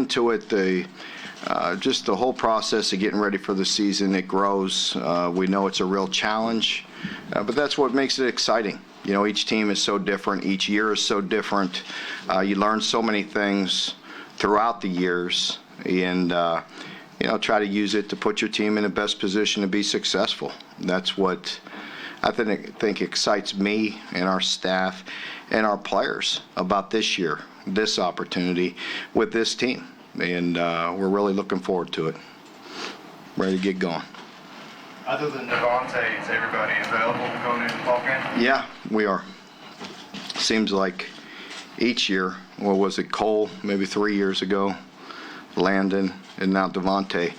into it, just the whole process of getting ready for the season, it grows. We know it's a real challenge, but that's what makes it exciting. Each team is so different. Each year is so different. You learn so many things throughout the years, and try to use it to put your team in the best position to be successful. That's what I think excites me and our staff and our players about this year, this opportunity with this team. And we're really looking forward to it. Ready to get going. Other than Devontae, is everybody available going into the ball game? Yeah, we are. Seems like each year, what was it, Cole, maybe 3 years ago, Landon, and now Devontae.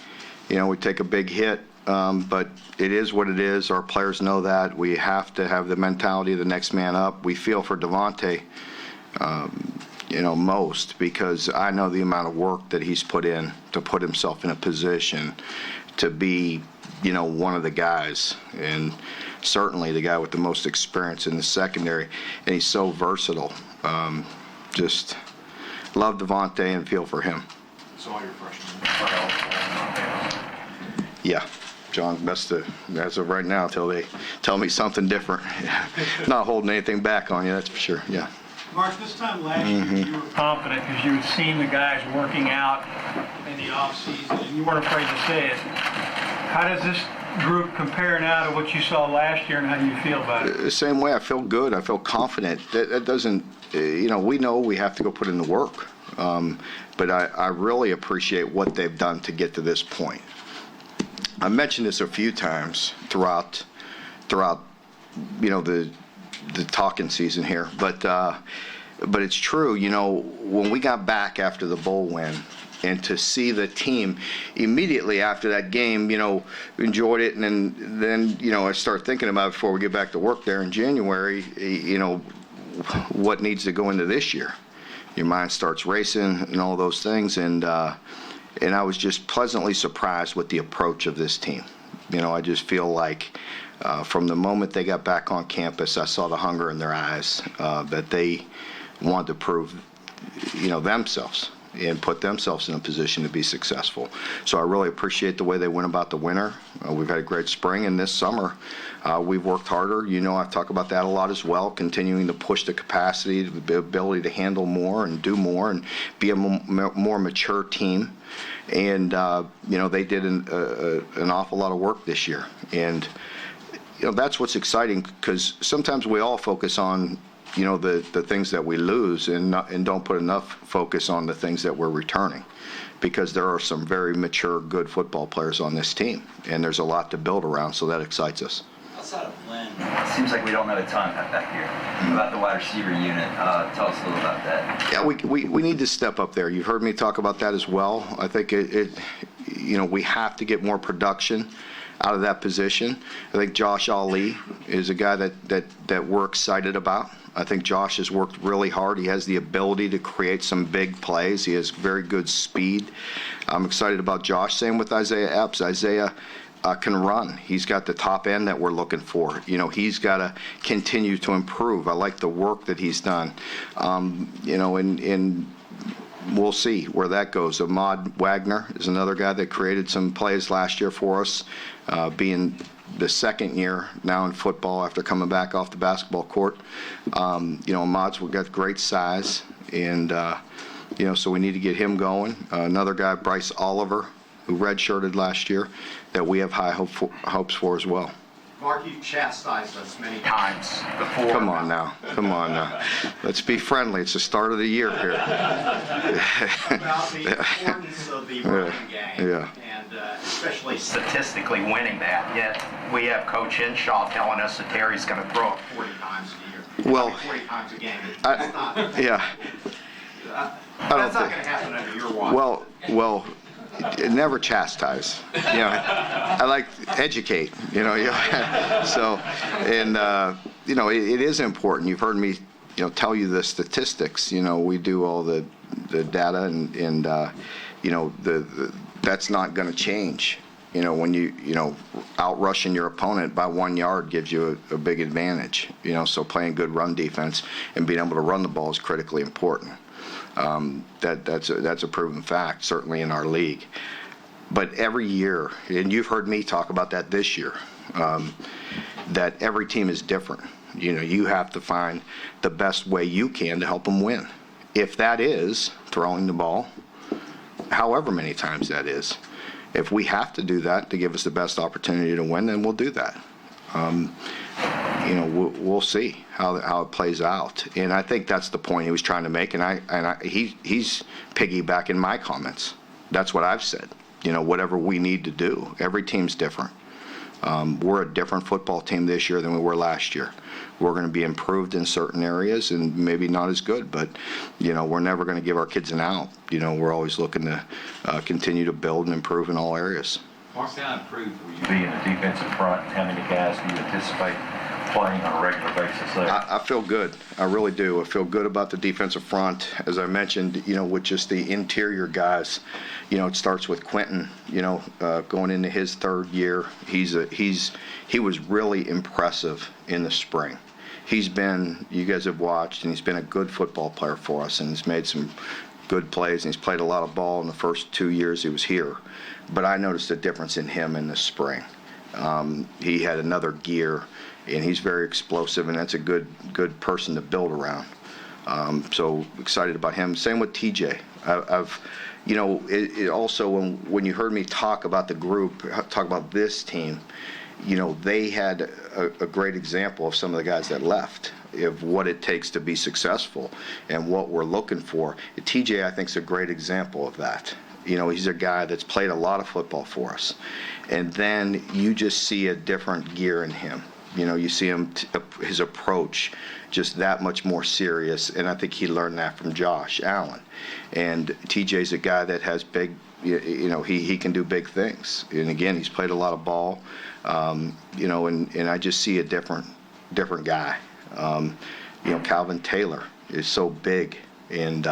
We take a big hit, but it is what it is. Our players know that. We have to have the mentality of the next man up. We feel for Devontae, most, because I know the amount of work that he's put in to put himself in a position to be, one of the guys, and certainly the guy with the most experience in the secondary, and he's so versatile. Just love Devontae and feel for him. So all your freshmen. Yeah, John, best to, as of right now, till they tell me something different. Not holding anything back on you, that's for sure, yeah. Mark, this time last year, you were confident because you had seen the guys working out in the offseason, and you weren't afraid to say it. How does this group compare now to what you saw last year, and how do you feel about it? The same way. I feel good. I feel confident. That doesn't, we know we have to go put in the work. But I really appreciate what they've done to get to this point. I mentioned this a few times throughout the talking season here, but it's true. When we got back after the bowl win, and to see the team immediately after that game, enjoyed it, and then I start thinking about it before we get back to work there in January, what needs to go into this year. Your mind starts racing and all those things, and I was just pleasantly surprised with the approach of this team. I just feel like from the moment they got back on campus, I saw the hunger in their eyes, that they wanted to prove, themselves and put themselves in a position to be successful. So I really appreciate the way they went about the winter. We've had a great spring, and this summer we've worked harder. I've talked about that a lot as well, continuing to push the capacity, the ability to handle more and do more and be a more mature team. And, they did an awful lot of work this year. And, that's what's exciting, because sometimes we all focus on the things that we lose and don't put enough focus on the things that we're returning, because there are some very mature, good football players on this team, and there's a lot to build around, so that excites us. Outside of Lynn, it seems like we don't know a ton back here about the wide receiver unit. Tell us a little about that. Yeah, we need to step up there. You've heard me talk about that as well. I think we have to get more production out of that position. I think Josh Ali is a guy that we're excited about. I think Josh has worked really hard. He has the ability to create some big plays. He has very good speed. I'm excited about Josh. Same with Isaiah Epps. Isaiah can run. He's got the top end that we're looking for. He's got to continue to improve. I like the work that he's done. And we'll see where that goes. Ahmad Wagner is another guy that created some plays last year for us, being the second year now in football after coming back off the basketball court. Ahmad's got great size, and so we need to get him going. Another guy, Bryce Oliver, who redshirted last year, that we have high hopes for as well. Mark, you've chastised us many times before. Come on now. Let's be friendly. It's the start of the year here. About the importance of the running game, and especially statistically winning that. Yet we have Coach Hinshaw telling us that Terry's going to throw it 40 times a year. Well, 40 times a game. That's not going to happen under your watch. Well. Never chastise. I like to educate. So, and it is important. You've heard me, tell you the statistics. We do all the data, and that's not going to change. When you out rushing your opponent by 1 yard gives you a big advantage. So playing good run defense and being able to run the ball is critically important. That's a proven fact, certainly in our league. But every year, and you've heard me talk about that this year, that every team is different. You have to find the best way you can to help them win. If that is throwing the ball, however many times that is, if we have to do that to give us the best opportunity to win, then we'll do that. We'll see how it plays out, and I think that's the point he was trying to make. And he's piggybacking my comments. That's what I've said. Whatever we need to do. Every team's different. We're a different football team this year than we were last year. We're going to be improved in certain areas and maybe not as good, but, we're never going to give our kids an out. We're always looking to continue to build and improve in all areas. Mark, how improved will you be in the defensive front? How many guys do you anticipate playing on a regular basis there? I feel good. I really do. I feel good about the defensive front. As I mentioned, with just the interior guys, it starts with Quentin, going into his third year. He was really impressive in the spring. You guys have watched, and he's been a good football player for us, and he's made some good plays, and he's played a lot of ball in the first 2 years he was here. But I noticed a difference in him in the spring. He had another gear, and he's very explosive, and that's a good person to build around. So excited about him. Same with TJ. It also, when you heard me talk about the group, talk about this team, they had a great example of some of the guys that left, of what it takes to be successful and what we're looking for. TJ, I think, is a great example of that. He's a guy that's played a lot of football for us. And then you just see a different gear in him. You see his approach just that much more serious, and I think he learned that from Josh Allen. And TJ's a guy that has big, he can do big things. And again, he's played a lot of ball, and I just see a different guy. Calvin Taylor is so big, and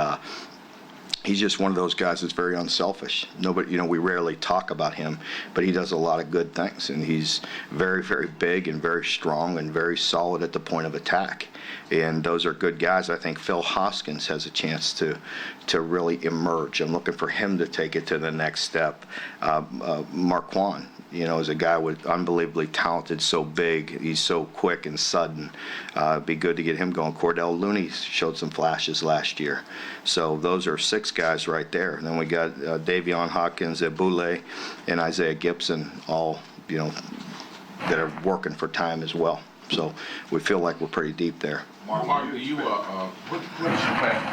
he's just one of those guys that's very unselfish. Nobody, we rarely talk about him, but he does a lot of good things, and he's very, very big and very strong and very solid at the point of attack. And those are good guys. I think Phil Hoskins has a chance to really emerge. I'm looking for him to take it to the next step. Marquand, is a guy with unbelievably talented, so big. He's so quick and sudden. It'd be good to get him going. Cordell Looney showed some flashes last year. So those are 6 guys right there. And then we got Davion Hawkins, Ebule, and Isaiah Gibson, all, that are working for time as well. So we feel like we're pretty deep there. Mark, what is your plan for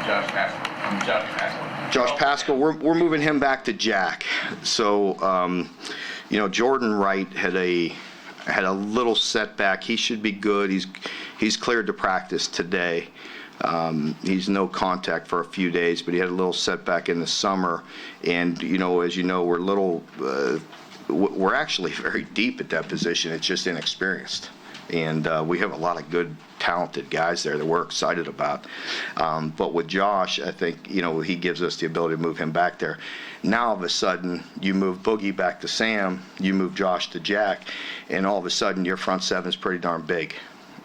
Josh Paschal? Josh Paschal, we're moving him back to Jack. So, Jordan Wright had a little setback. He should be good. He's cleared to practice today. He's no contact for a few days, but he had a little setback in the summer. And as you know, we're actually very deep at that position. It's just inexperienced. And we have a lot of good, talented guys there that we're excited about. But with Josh, I think, he gives us the ability to move him back there. Now, all of a sudden, you move Boogie back to Sam, you move Josh to Jack, and all of a sudden, your front seven is pretty darn big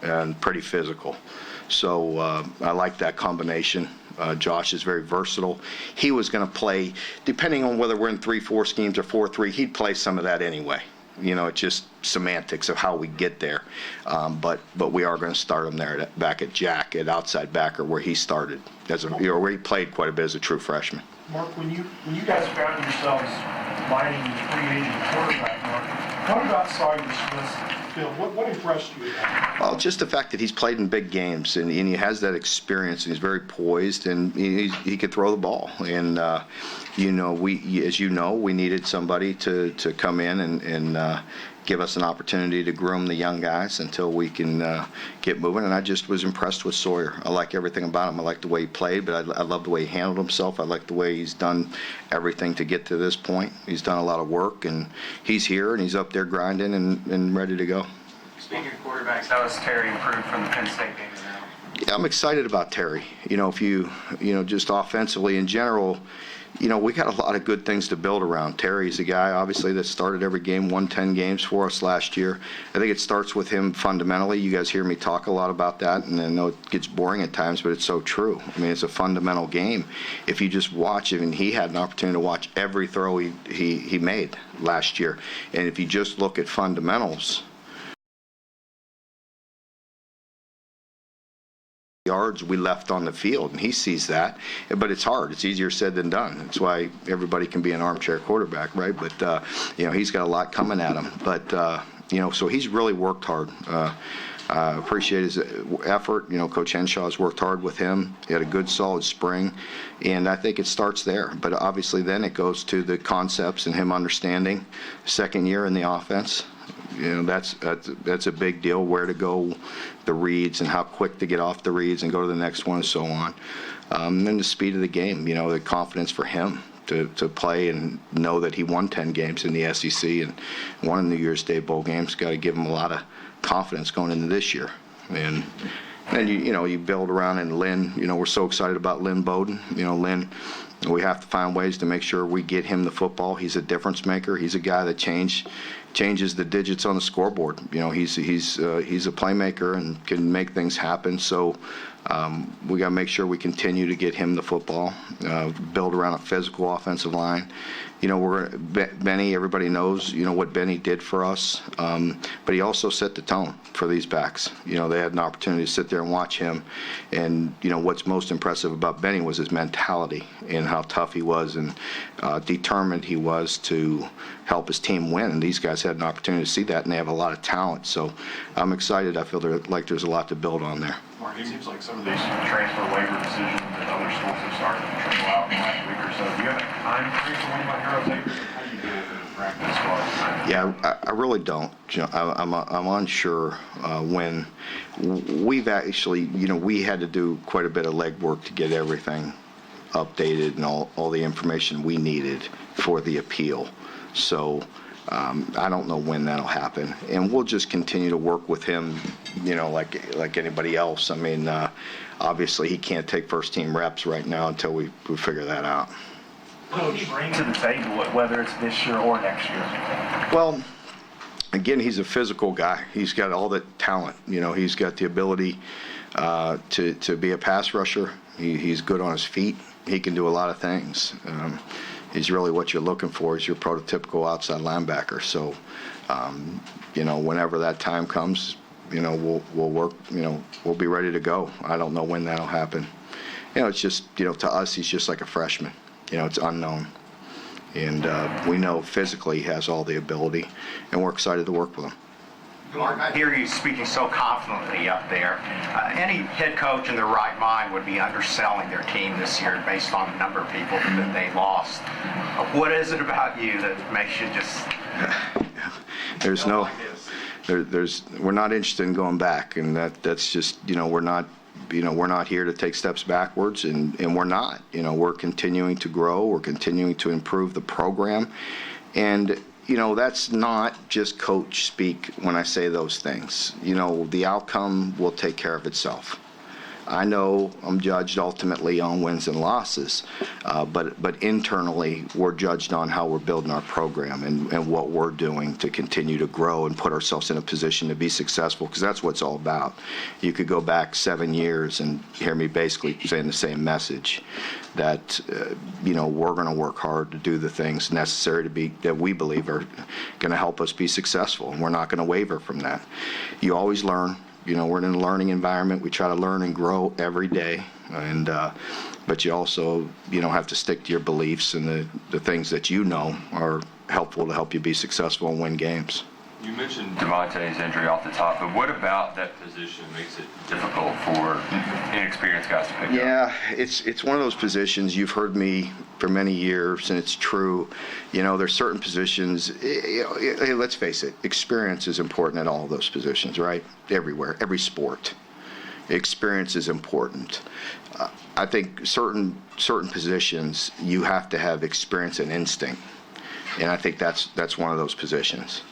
and pretty physical. So I like that combination. Josh is very versatile. He was going to play, depending on whether we're in 3-4 schemes or 4-3, he'd play some of that anyway. It's just semantics of how we get there. But we are going to start him there back at Jack, at outside backer, where he started, where he played quite a bit as a true freshman. Mark, when you guys found yourselves mining the free agent quarterback market, what about Sawyer Smith's film? What impressed you about him? Well, just the fact that he's played in big games, and he has that experience, and he's very poised, and he could throw the ball. And we needed somebody to come in and give us an opportunity to groom the young guys until we can get moving. And I just was impressed with Sawyer. I like everything about him. I like the way he played, but I love the way he handled himself. I like the way he's done everything to get to this point. He's done a lot of work, and he's here, and he's up there grinding and ready to go. Speaking of quarterbacks, how has Terry improved from the Penn State game to now? Yeah, I'm excited about Terry. If you just offensively in general, we got a lot of good things to build around. Terry's a guy, obviously, that started every game, won 10 games for us last year. I think it starts with him fundamentally. You guys hear me talk a lot about that, and I know it gets boring at times, but it's so true. I mean, it's a fundamental game. If you just watch it, and he had an opportunity to watch every throw he made last year, and if you just look at fundamentals, yards we left on the field, and he sees that. But it's hard. It's easier said than done. That's why everybody can be an armchair quarterback, right? But he's got a lot coming at him. But so he's really worked hard. Appreciate his effort. Coach Henshaw's worked hard with him. He had a good, solid spring, and I think it starts there. But obviously, then it goes to the concepts and him understanding second year in the offense. That's a big deal, where to go, the reads, and how quick to get off the reads and go to the next one, and so on. And then the speed of the game, the confidence for him to play and know that he won 10 games in the SEC and won a New Year's Day bowl games. Got to give him a lot of confidence going into this year. And then you build around, and Lynn, we're so excited about Lynn Bowden. Lynn, we have to find ways to make sure we get him the football. He's a difference maker. He's a guy that changes the digits on the scoreboard. He's a playmaker and can make things happen. So we got to make sure we continue to get him the football, build around a physical offensive line. Benny, everybody knows, what Benny did for us, but he also set the tone for these backs. They had an opportunity to sit there and watch him, and, what's most impressive about Benny was his mentality and how tough he was and determined he was to help his team win, and these guys had an opportunity to see that, and they have a lot of talent. So I'm excited. I feel like there's a lot to build on there. Mark, it seems like some of these transfer waiver decisions that other schools have started to trickle out in the last week or so. Do you have a time frame for when you might hear of it? How do you deal with it in practice as far as time? Yeah, I really don't. I'm unsure when. We've actually, we had to do quite a bit of legwork to get everything updated and all the information we needed for the appeal. So I don't know when that'll happen, and we'll just continue to work with him, like anybody else. I mean, obviously he can't take first team reps right now until we figure that out. What do you bring to the table, whether it's this year or next year? Well, again, he's a physical guy. He's got all the talent. He's got the ability to be a pass rusher. He's good on his feet. He can do a lot of things. He's really what you're looking for, is your prototypical outside linebacker. So, whenever that time comes, we'll work, we'll be ready to go. I don't know when that'll happen. It's just, to us, he's just like a freshman. It's unknown. And we know physically he has all the ability, and we're excited to work with him. Mark, I hear you speaking so confidently up there. Any head coach in their right mind would be underselling their team this year based on the number of people that they lost. What is it about you that makes you just... We're not interested in going back, and that's just, we're not here to take steps backwards, and we're not. We're continuing to grow. We're continuing to improve the program, and that's not just coach speak when I say those things. The outcome will take care of itself. I know I'm judged ultimately on wins and losses, but internally we're judged on how we're building our program and what we're doing to continue to grow and put ourselves in a position to be successful, because that's what it's all about. You could go back 7 years and hear me basically saying the same message, that we're going to work hard to do the things necessary that we believe are going to help us be successful, and we're not going to waver from that. You always learn. We're in a learning environment. We try to learn and grow every day, and but you also have to stick to your beliefs and the things that are helpful to help you be successful and win games. You mentioned Devontae's injury off the top, but what about that position makes it difficult for inexperienced guys to pick up? Yeah, it's one of those positions. You've heard me for many years, and it's true. There's certain positions. Hey, let's face it, experience is important at all of those positions, right? Everywhere, every sport, experience is important. I think certain positions you have to have experience and instinct, and I think that's one of those positions.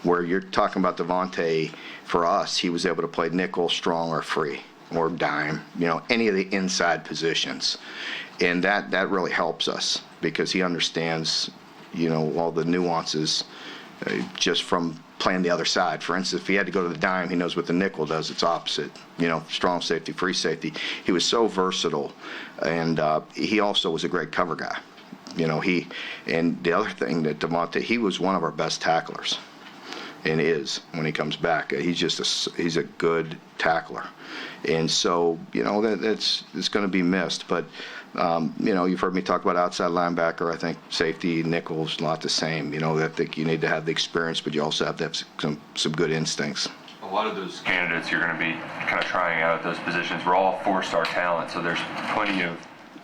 Where you're talking about Devontae, for us, he was able to play nickel, strong, or free, or dime, any of the inside positions. And that really helps us. because he understands, all the nuances just from playing the other side. For instance, if he had to go to the dime, he knows what the nickel does. It's opposite. Strong safety, free safety. He was so versatile, and he also was a great cover guy. And the other thing that Devontae, he was one of our best tacklers, and is when he comes back. He's a good tackler, and so it's going to be missed. But you've heard me talk about outside linebacker. I think safety, nickels, a lot the same. I think you need to have the experience, but you also have to have some good instincts. A lot of those candidates you're going to be kind of trying out at those positions were all four-star talent, so there's plenty of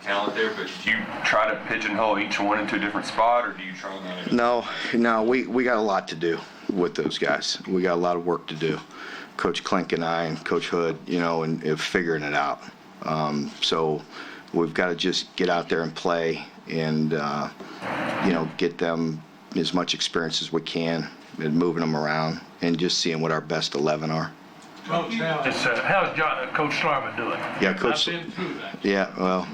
talent there, but do you try to pigeonhole each one into a different spot, or do you try not to? No, we got a lot to do with those guys. We got a lot of work to do. Coach Klink and I and Coach Hood, and figuring it out. So we've got to just get out there and play and, get them as much experience as we can and moving them around and just seeing what our best 11 are. How's Coach Schlarman doing? Yeah, Coach. I've been through that. Yeah, well,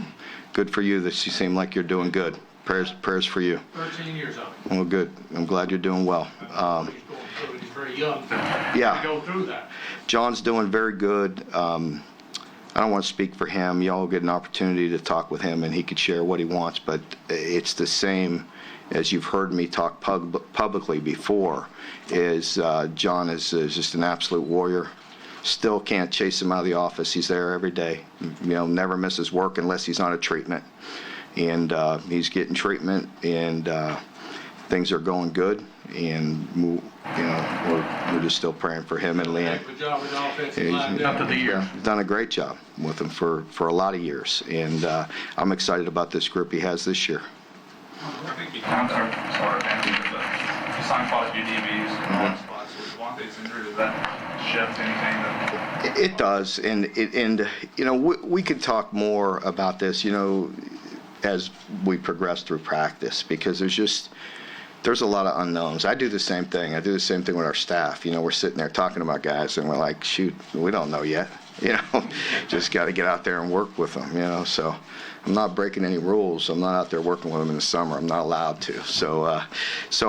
good for you that you seem like you're doing good. Prayers for you. 13 years of it. Well, good. I'm glad you're doing well. He's very young. Yeah. To go through that. John's doing very good. I don't want to speak for him. Y'all get an opportunity to talk with him, and he could share what he wants, but it's the same as you've heard me talk publicly before, is John is just an absolute warrior. Still can't chase him out of the office. He's there every day. Never misses work unless he's on a treatment. And he's getting treatment, and things are going good. And we're just still praying for him and Leanne. Good job with the offensive line after the year. He's done a great job with him for a lot of years, and I'm excited about this group he has this year. I think you signed quite a few DBs in one spot. So with Devontae's injury, does that shift anything? It does, and we could talk more about this, as we progress through practice, because there's a lot of unknowns. I do the same thing. I do the same thing with our staff. We're sitting there talking about guys, and we're like, shoot, we don't know yet. Just got to get out there and work with them. So I'm not breaking any rules. I'm not out there working with them in the summer. I'm not allowed to. So I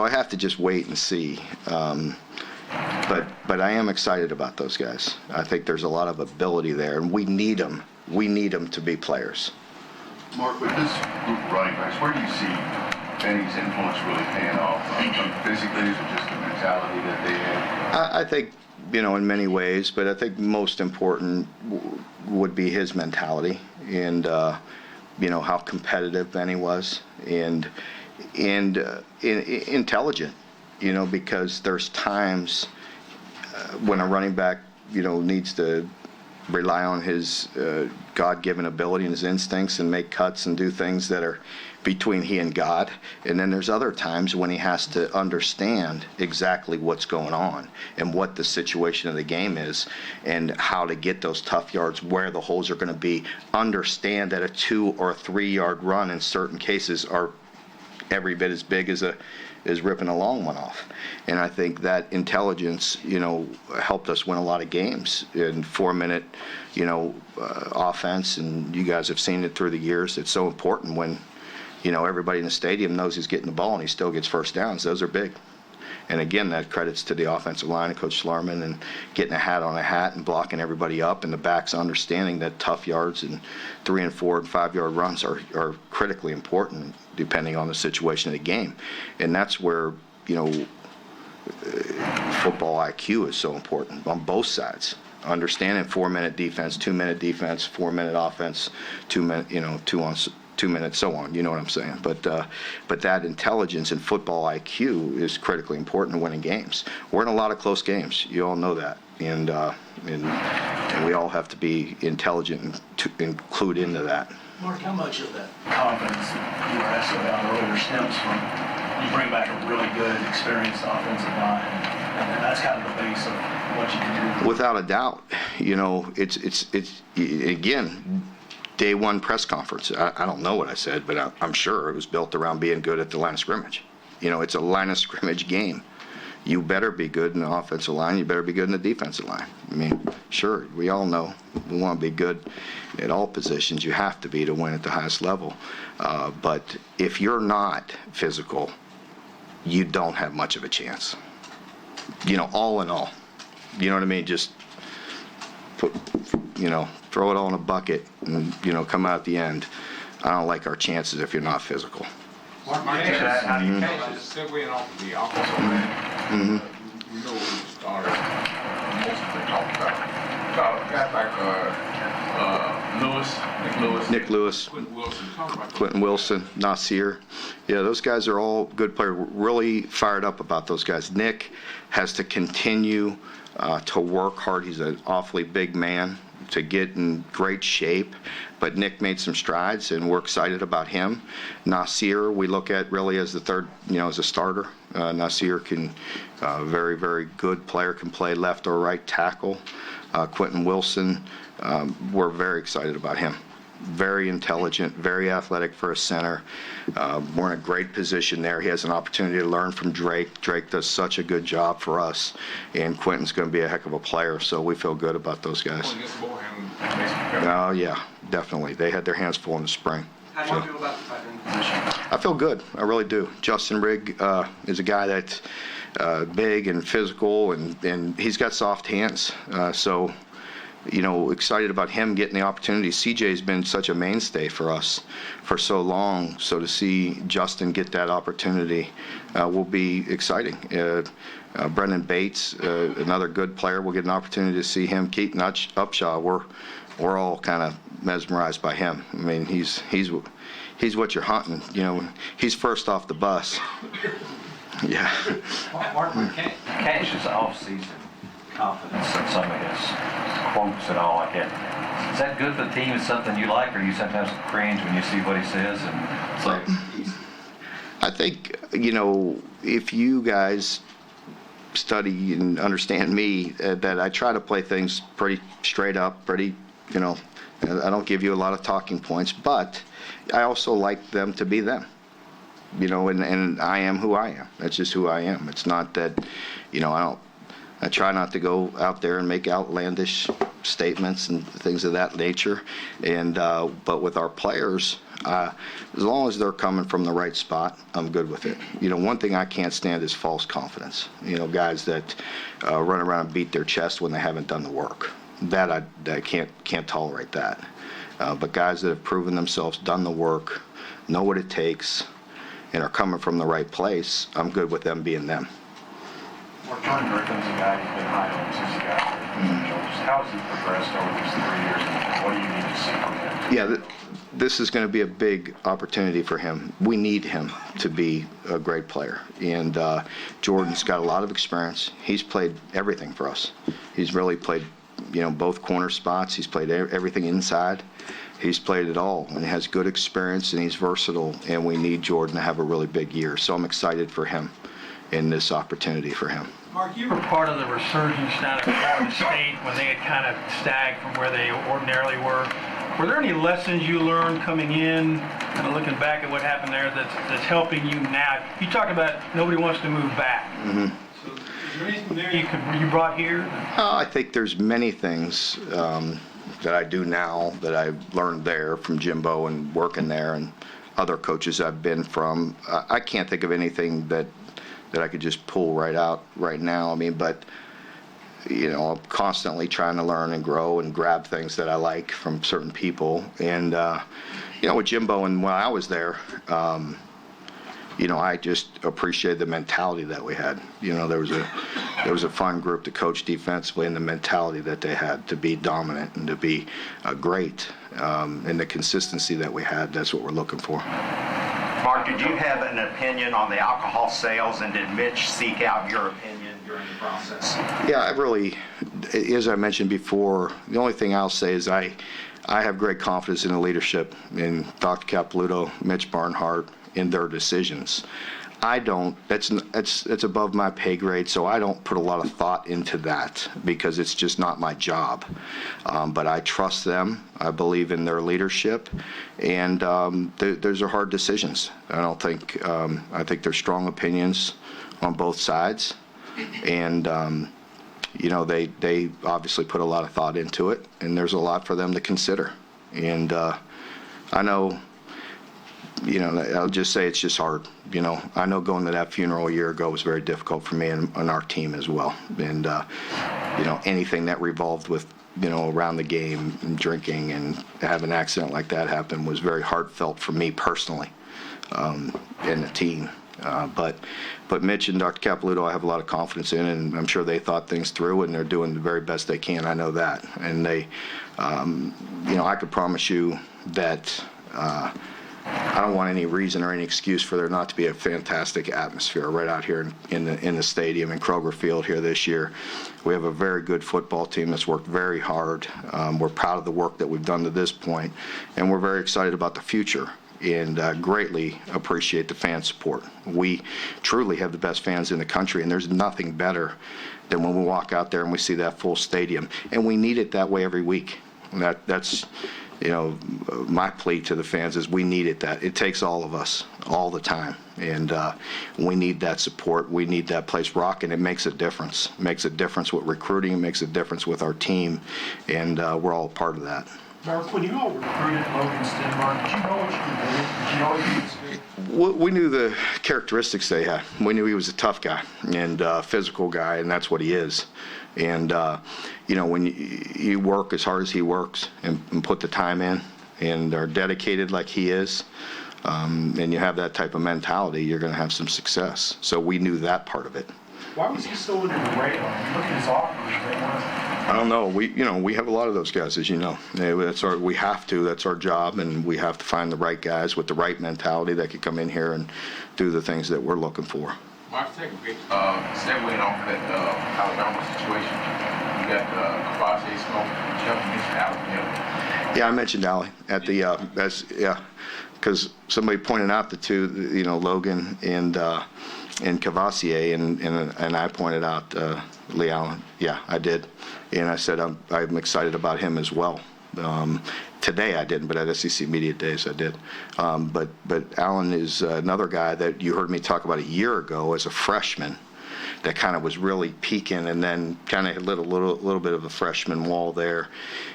have to just wait and see. But I am excited about those guys. I think there's a lot of ability there, and we need them. We need them to be players. Mark, with this group of running backs, where do you see Benny's influence really paying off? Physically, is it just the mentality that they have? I think, in many ways, but I think most important would be his mentality and, how competitive Benny was and intelligent, because there's times when a running back, needs to rely on his God-given ability and his instincts and make cuts and do things that are between he and God. And then there's other times when he has to understand exactly what's going on and what the situation of the game is and how to get those tough yards, where the holes are going to be. Understand that a 2 or 3 yard run in certain cases are every bit as big as ripping a long one off. And I think that intelligence, helped us win a lot of games in 4-minute, offense. And you guys have seen it through the years. It's so important when, everybody in the stadium knows he's getting the ball and he still gets first downs. Those are big. And again, that credits to the offensive line and Coach Schlarman and getting a hat on a hat and blocking everybody up, and the backs understanding that tough yards and 3 and 4 and 5 yard runs are critically important depending on the situation of the game. And that's where, football IQ is so important on both sides. Understanding 4-minute defense, 2-minute defense, 4-minute offense, 2 minute, 2 minutes, so on. You know what I'm saying? But that intelligence and football IQ is critically important in winning games. We're in a lot of close games. You all know that, and we all have to be intelligent and to include into that. Mark, how much of that confidence you were asked about earlier stems from you bring back a really good, experienced offensive line, and that's kind of the base of what you can do? Without a doubt, it's again. Day one press conference. I don't know what I said, but I'm sure it was built around being good at the line of scrimmage. It's a line of scrimmage game. you better be good in the offensive line, you better be good in the defensive line. I mean, sure, we all know we want to be good at all positions. You have to be to win at the highest level. But if you're not physical, you don't have much of a chance. All in all. You know what I mean? Just put, throw it all in a bucket and, come out at the end. I don't like our chances if you're not physical. How do you segue off the offensive line? We know we started, most of them talked about guys like Nick Lewis, Quentin Wilson, Nasir. Yeah, those guys are all good players. We're really fired up about those guys. Nick has to continue to work hard. He's an awfully big man to get in great shape, but Nick made some strides, and we're excited about him. Nasir, we look at really as the third, as a starter. Nasir can, very, very good player, can play left or right tackle. Quentin Wilson, we're very excited about him. Very intelligent, very athletic for a center. We're in a great position there. He has an opportunity to learn from Drake. Drake does such a good job for us, and Quentin's going to be a heck of a player, so we feel good about those guys. Oh, yeah, definitely. They had their hands full in the spring. How do you feel about the tight end position? I feel good. I really do. Justin Rigg is a guy that's big and physical, and he's got soft hands. So, excited about him getting the opportunity. CJ's been such a mainstay for us for so long. So to see Justin get that opportunity will be exciting. Brendan Bates, another good player, we'll get an opportunity to see him. Keaton Upshaw, we're all kind of mesmerized by him. I mean, he's what you're hunting. He's first off the bus. Yeah. Mark Cash's off-season confidence in some of his quotes and all like that. Is that good for the team? Is something you like, or you sometimes cringe when you see what he says? And it's like, I think, if you guys study and understand me, that I try to play things pretty straight up, pretty, I don't give you a lot of talking points, but I also like them to be them. And I am who I am. That's just who I am. It's not that, I try not to go out there and make outlandish statements and things of that nature. And but with our players, as long as they're coming from the right spot, I'm good with it. One thing I can't stand is false confidence. Guys that run around and beat their chest when they haven't done the work. That I can't tolerate that. But guys that have proven themselves, done the work, know what it takes, and are coming from the right place, I'm good with them being them. Well, John Griffin's a guy who's been high on since he got there. How has he progressed over these 3 years, and what do you need to see from him? Yeah, this is going to be a big opportunity for him. We need him to be a great player. And Jordan's got a lot of experience. He's played everything for us. He's really played, both corner spots. He's played everything inside. He's played it all, and he has good experience, and he's versatile, and we need Jordan to have a really big year. So I'm excited for him in this opportunity for him. Mark, you were part of the resurgence down at Florida State when they had kind of stagged from where they ordinarily were. Were there any lessons you learned coming in, kind of looking back at what happened there, that's helping you now? You talked about nobody wants to move back. Mm-hmm. So is there anything there you brought here? I think there's many things that I do now that I learned there from Jimbo and working there and other coaches I've been from. I can't think of anything that I could just pull right out right now. I mean, but, I'm constantly trying to learn and grow and grab things that I like from certain people. And, with Jimbo and when I was there, I just appreciated the mentality that we had. There was a fun group to coach defensively, and the mentality that they had to be dominant and to be great, and the consistency that we had. That's what we're looking for. Mark, did you have an opinion on the alcohol sales, and did Mitch seek out your opinion during the process? Yeah, I really, as I mentioned before, the only thing I'll say is I have great confidence in the leadership, in Dr. Capilouto, Mitch Barnhart, in their decisions. I don't, it's above my pay grade, so I don't put a lot of thought into that because it's just not my job. But I trust them. I believe in their leadership, and those are hard decisions. I think they're strong opinions on both sides. And, they obviously put a lot of thought into it, and there's a lot for them to consider. And I know, I'll just say it's just hard. I know going to that funeral a year ago was very difficult for me and our team as well. And, anything that revolved with, around the game and drinking and have an accident like that happen was very heartfelt for me personally, and the team. But Mitch and Dr. Capilouto, I have a lot of confidence in, and I'm sure they thought things through, and they're doing the very best they can. I know that. And they, I could promise you that I don't want any reason or any excuse for there not to be a fantastic atmosphere right out here in the stadium in Kroger Field here this year. We have a very good football team that's worked very hard. We're proud of the work that we've done to this point, and we're very excited about the future, and greatly appreciate the fan support. We truly have the best fans in the country, and there's nothing better than when we walk out there and we see that full stadium. And we need it that way every week. That's my plea to the fans is we need it that. It takes all of us all the time. And we need that support. We need that place rocking. It makes a difference. It makes a difference with recruiting. It makes a difference with our team. And we're all a part of that. Mark, when you all recruited Logan Stenmark, did you know what you were doing? Did you know he was good? We knew the characteristics they had. We knew he was a tough guy and physical guy, and that's what he is. And, when you work as hard as he works and put the time in and are dedicated like he is, and you have that type of mentality, you're going to have some success. So we knew that part of it. Why was he so under the radar? Look at his offers. They weren't. I don't know. We have a lot of those guys, as you know. We have to. That's our job, and we have to find the right guys with the right mentality that can come in here and do the things that we're looking for. Mark, take a quick segue off of that Alabama situation. You got Kavase Smoke, Jeff, and Mr. Alabama. Yeah, I mentioned Allie at the because somebody pointed out the two, Logan and Cavassier, and I pointed out Lee Allen. Yeah, I did, and I said I'm excited about him as well. Today I didn't, but at SEC Media Days I did. But Allen is another guy that you heard me talk about a year ago as a freshman that kind of was really peaking, and then kind of hit a little bit of a freshman wall there.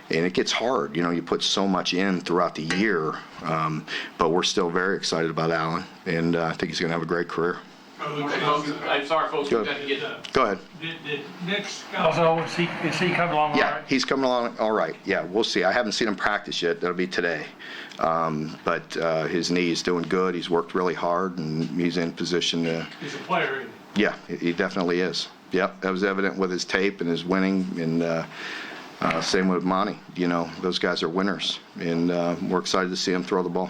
And it gets hard. You put so much in throughout the year, but we're still very excited about Allen, and I think he's going to have a great career. I'm sorry, folks. Go ahead. Did Nick Scalzo, is he coming along all right? He's coming along all right. Yeah, we'll see. I haven't seen him practice yet. That'll be today. But his knee is doing good. He's worked really hard, and he's in position to. He's a player, isn't he? Yeah, he definitely is. Yep, that was evident with his tape and his winning, and same with Monty. Those guys are winners, and we're excited to see him throw the ball.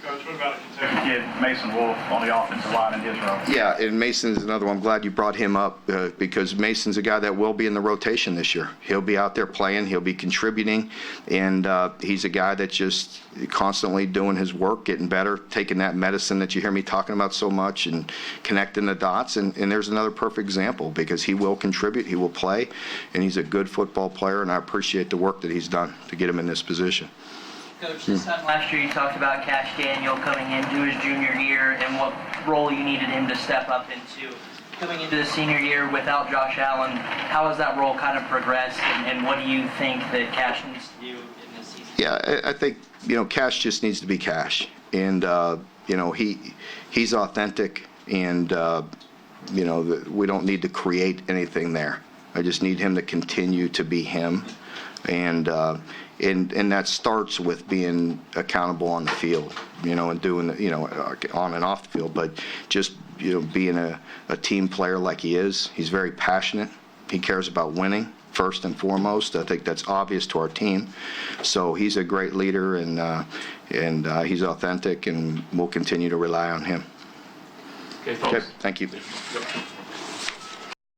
Coach, what about a Kentucky kid, Mason Wolf, on the offensive line in his role? Yeah, and Mason's another one. I'm glad you brought him up because Mason's a guy that will be in the rotation this year. He'll be out there playing. He'll be contributing, and he's a guy that's just constantly doing his work, getting better, taking that medicine that you hear me talking about so much and connecting the dots. And there's another perfect example because he will contribute, he will play, and he's a good football player, and I appreciate the work that he's done to get him in this position. Coach, this time last year you talked about Cash Daniel coming into his junior year and what role you needed him to step up into. Coming into the senior year without Josh Allen, how has that role kind of progressed, and what do you think that Cash needs to do in this season? Yeah, I think, Cash just needs to be Cash. And, he's authentic, and, we don't need to create anything there. I just need him to continue to be him. And that starts with being accountable on the field, and doing, on and off the field, but just, being a team player like he is. He's very passionate. He cares about winning first and foremost. I think that's obvious to our team. So he's a great leader, and he's authentic, and we'll continue to rely on him. Okay, folks. Okay, thank you.